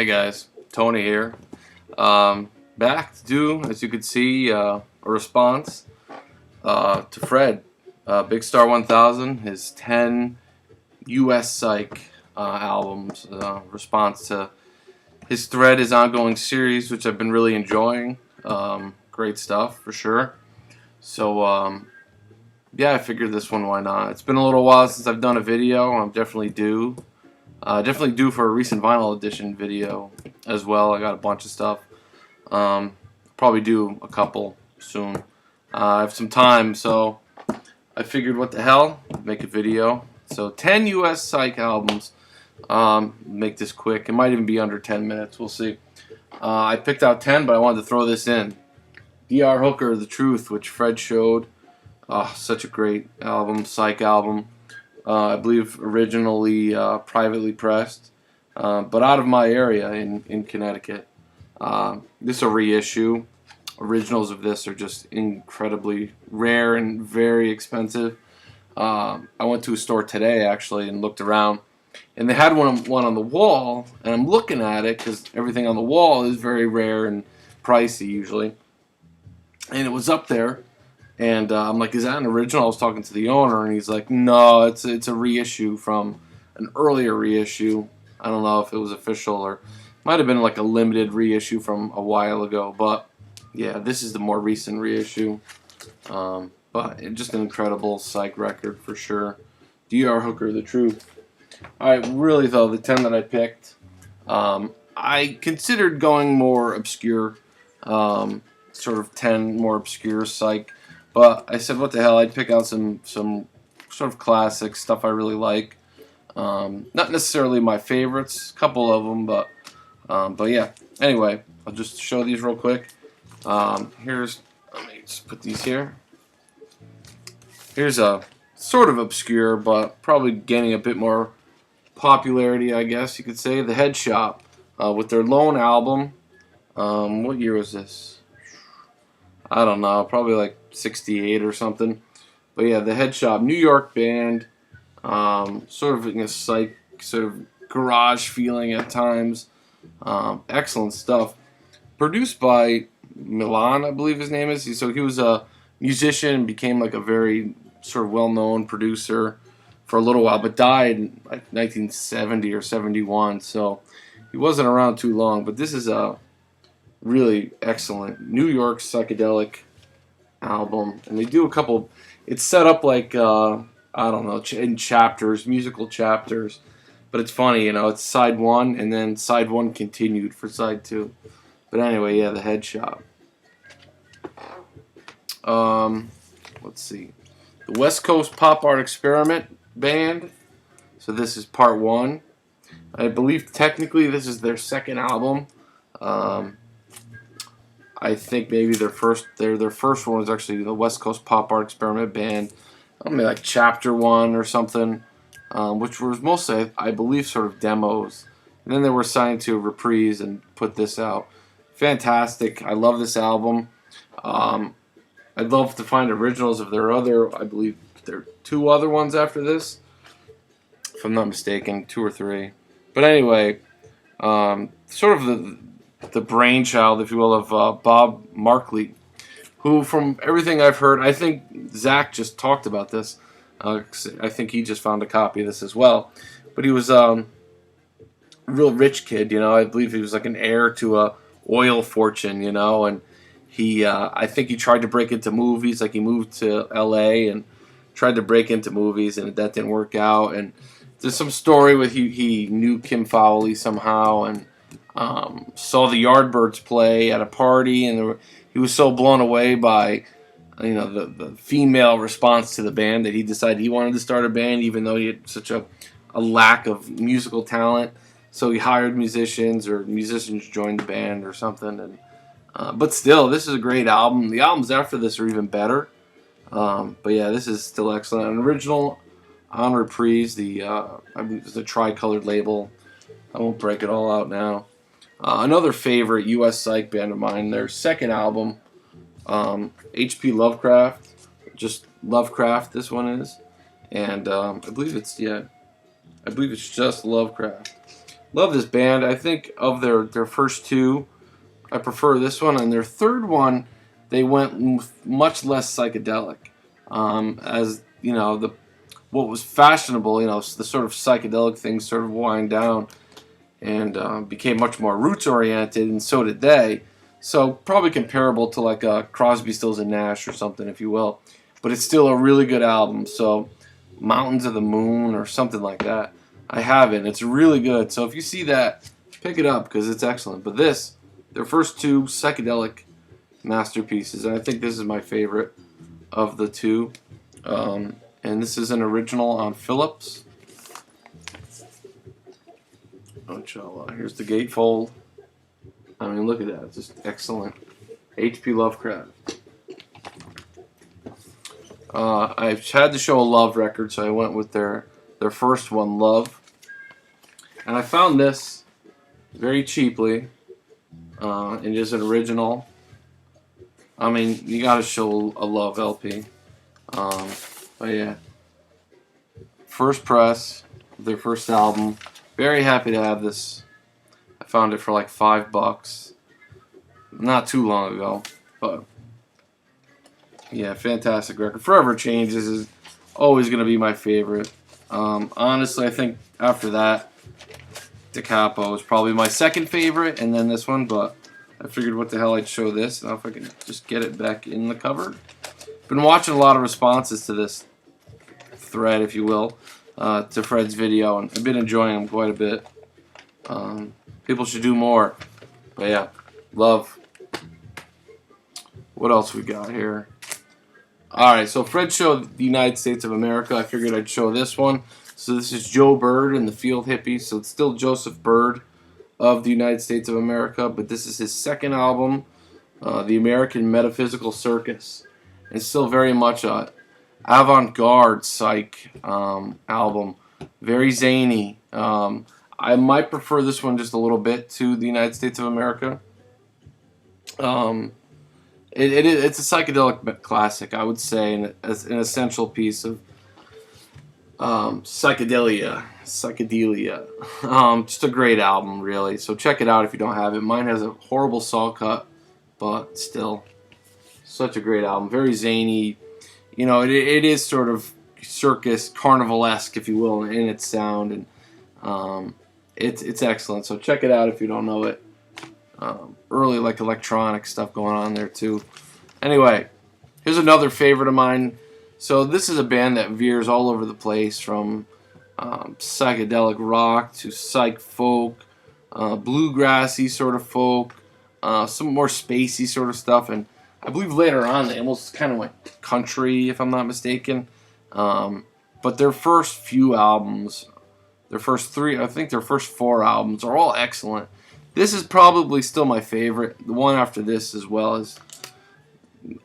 Hey guys, Tony here. Back to do, as you can see, a response to Fred, Big Star 1000, his 10 US Psych albums, response to his thread, his ongoing series, which I've been really enjoying. Great stuff, for sure. So, yeah, I figured this one, why not? It's been a little while since I've done a video. I'm definitely due. Definitely due for a recent vinyl edition video as well. I got a bunch of stuff. Probably do a couple soon. I have some time, so I figured what the hell, make a video. So 10 US Psych albums. Make this quick. It might even be under 10 minutes. We'll see. I picked out 10, but I wanted to throw this in. DR Hooker, The Truth, which Fred showed. Such a great album, Psych album. I believe originally privately pressed, but out of my area in Connecticut. This is a reissue. Originals of this are just incredibly rare and very expensive. I went to a store today actually and looked around, and they had one on the wall, and I'm looking at it because everything on the wall is very rare and pricey usually, and it was up there. And I'm like, is that an original? I was talking to the owner, and he's like, no, it's a reissue from an earlier reissue. I don't know if it was official or might have been like a limited reissue from a while ago. But yeah, this is the more recent reissue. But just an incredible Psych record for sure. DR Hooker, The Truth. All right, really though, the 10 that I picked, I considered going more obscure, sort of 10 more obscure Psych. But I said, what the hell, I'd pick out some sort of classic stuff I really like. Not necessarily my favorites, a couple of them, but yeah. Anyway, I'll just show these real quick. Let me just put these here. Here's a sort of obscure, but probably gaining a bit more popularity, I guess you could say. The Head Shop, with their lone album. What year was this? I don't know, probably like 68 or something. But yeah, the Head Shop, New York band, sort of in a Psych, sort of garage feeling at times. Excellent stuff. Produced by Milan, I believe his name is. So he was a musician and became like a very sort of well-known producer for a little while, but died in like 1970 or 71. So he wasn't around too long. But this is a really excellent New York psychedelic album, and they do a couple. It's set up like I don't know, in chapters, musical chapters, but it's funny, you know. It's side one, and then side one continued for side two. But anyway, yeah, the Head Shop. Let's see, the West Coast Pop Art Experiment Band. So this is part one. I believe technically this is their second album. I think maybe their first one was actually the West Coast Pop Art Experiment Band. I mean, like chapter one or something, which was mostly, I believe, sort of demos. And then they were signed to Reprise and put this out. Fantastic. I love this album. I'd love to find originals of their other, I believe there are two other ones after this, if I'm not mistaken, 2 or 3. But anyway, sort of the brainchild, if you will, of Bob Markley, who, from everything I've heard, I think Zach just talked about this. I think he just found a copy of this as well. But he was a real rich kid, you know. I believe he was like an heir to a oil fortune, you know. And he, I think he tried to break into movies. Like he moved to L.A. and tried to break into movies, and that didn't work out. And there's some story with he knew Kim Fowley somehow, and saw the Yardbirds play at a party, and he was so blown away by, you know, the female response to the band that he decided he wanted to start a band, even though he had such a lack of musical talent. So he hired musicians, or musicians joined the band or something. And but still, this is a great album. The albums after this are even better. But yeah, this is still excellent. An original on Reprise, I believe it's the Tricolored label. I won't break it all out now. Another favorite US Psych band of mine, their second album, H.P. Lovecraft, just Lovecraft this one is, and I believe it's just Lovecraft. Love this band. I think of their first two, I prefer this one. And their third one, they went much less psychedelic. As you know, what was fashionable, the sort of psychedelic things sort of wind down and became much more roots oriented, and so did they. So probably comparable to like Crosby, Stills and Nash or something, if you will. But it's still a really good album. So Mountains of the Moon or something like that. I have it. It's really good. So if you see that, pick it up because it's excellent. But this, their first two psychedelic masterpieces, and I think this is my favorite of the two. And this is an original on Philips. Here's the gatefold. I mean, look at that. It's just excellent. H.P. Lovecraft. I've had to show a Love record, so I went with their first one, Love. And I found this very cheaply. And just an original. I mean, you gotta show a Love LP. But yeah. First press, their first album. Very happy to have this. I found it for like $5 not too long ago, but yeah, fantastic record. Forever Changes is always going to be my favorite. Honestly, I think after that, Da Capo is probably my second favorite, and then this one, but I figured what the hell I'd show this, and if I can just get it back in the cupboard. Been watching a lot of responses to this thread, if you will, to Fred's video, and I've been enjoying them quite a bit. People should do more. But yeah, Love. What else we got here? Alright, so Fred showed the United States of America. I figured I'd show this one. So this is Joe Bird and the Field Hippies. So it's still Joseph Bird of the United States of America, but this is his second album, The American Metaphysical Circus. It's still very much a avant-garde psych album. Very zany. I might prefer this one just a little bit to the United States of America. It's a psychedelic classic, I would say, and as an essential piece of psychedelia. Just a great album, really. So check it out if you don't have it. Mine has a horrible saw cut, but still, such a great album. Very zany. It is sort of circus, carnivalesque, if you will, in its sound, and it's excellent. So check it out if you don't know it. Early like electronic stuff going on there too. Anyway, here's another favorite of mine. So this is a band that veers all over the place from psychedelic rock to psych folk, bluegrassy sort of folk, some more spacey sort of stuff, and I believe later on they almost kind of went country, if I'm not mistaken. But their first few albums, their first four albums are all excellent. This is probably still my favorite. The one after this as well is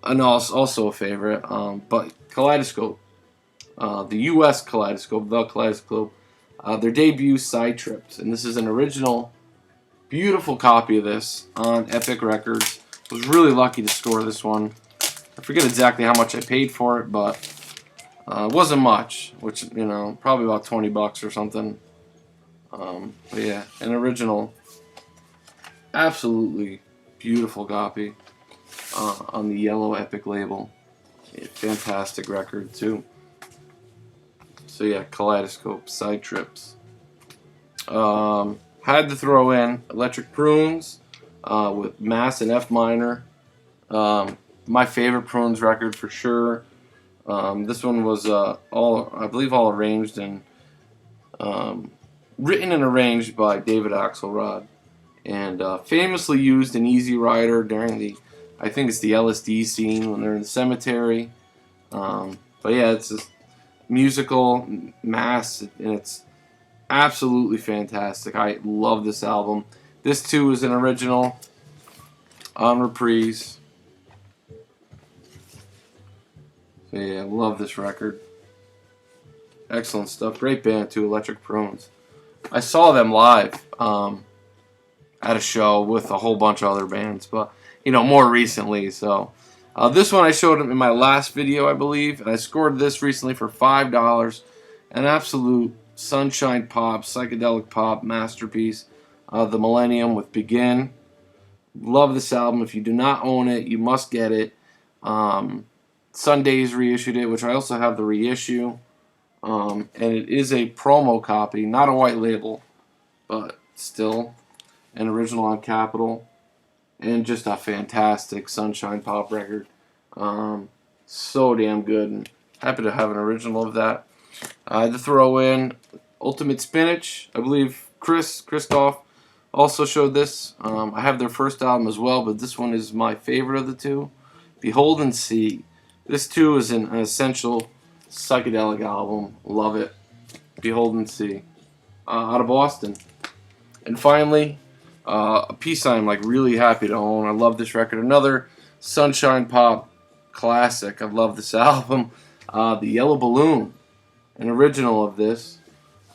also a favorite. But Kaleidoscope, the US Kaleidoscope, the Kaleidoscope, their debut Side Trips. And this is an original, beautiful copy of this on Epic Records. I was really lucky to score this one. I forget exactly how much I paid for it, but it wasn't much, which, probably about $20 or something. But yeah, an original, absolutely beautiful copy on the yellow Epic label. Yeah, fantastic record too. So yeah, Kaleidoscope, Side Trips. Had to throw in Electric Prunes with Mass and F minor. My favorite Prunes record for sure. This one was I believe all arranged and written and arranged by David Axelrod, and famously used in Easy Rider during I think it's the LSD scene when they're in the cemetery. But yeah, it's just musical Mass, and it's absolutely fantastic. I love this album. This too is an original on Reprise. So yeah, love this record. Excellent stuff. Great band too, Electric Prunes. I saw them live at a show with a whole bunch of other bands, but more recently. So this one I showed in my last video, I believe, and I scored this recently for $5. An absolute Sunshine Pop, Psychedelic Pop masterpiece. The Millennium with Begin. Love this album. If you do not own it, you must get it. Sundays reissued it, which I also have the reissue. And it is a promo copy, not a white label, but still an original on Capitol. And just a fantastic Sunshine Pop record. So damn good. And happy to have an original of that. I had to throw in Ultimate Spinach. I believe Christoph also showed this. I have their first album as well, but this one is my favorite of the two. Behold and See. This too is an essential psychedelic album. Love it. Behold and See. Out of Boston. And finally, a piece I'm like really happy to own. I love this record. Another Sunshine Pop classic. I love this album. The Yellow Balloon. An original of this.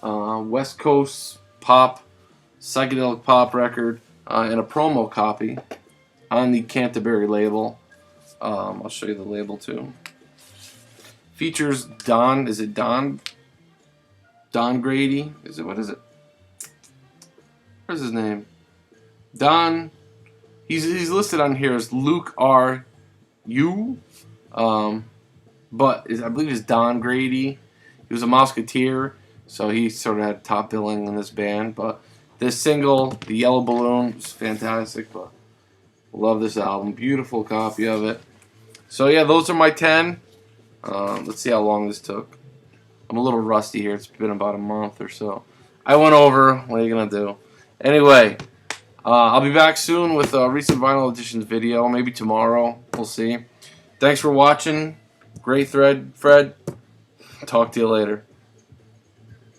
West Coast pop, psychedelic pop record, and a promo copy on the Canterbury label. I'll show you the label too. Features Don. Is it Don? Don Grady? What is it? Where's his name? Don. He's listed on here as Luke R. U. But I believe it's Don Grady. He was a Musketeer, so he sort of had top billing in this band. But this single, The Yellow Balloon, is fantastic. But love this album. Beautiful copy of it. So yeah, those are my 10. Let's see how long this took. I'm a little rusty here. It's been about a month or so. I went over. What are you going to do? Anyway, I'll be back soon with a recent vinyl editions video. Maybe tomorrow. We'll see. Thanks for watching. Great thread, Fred. Talk to you later.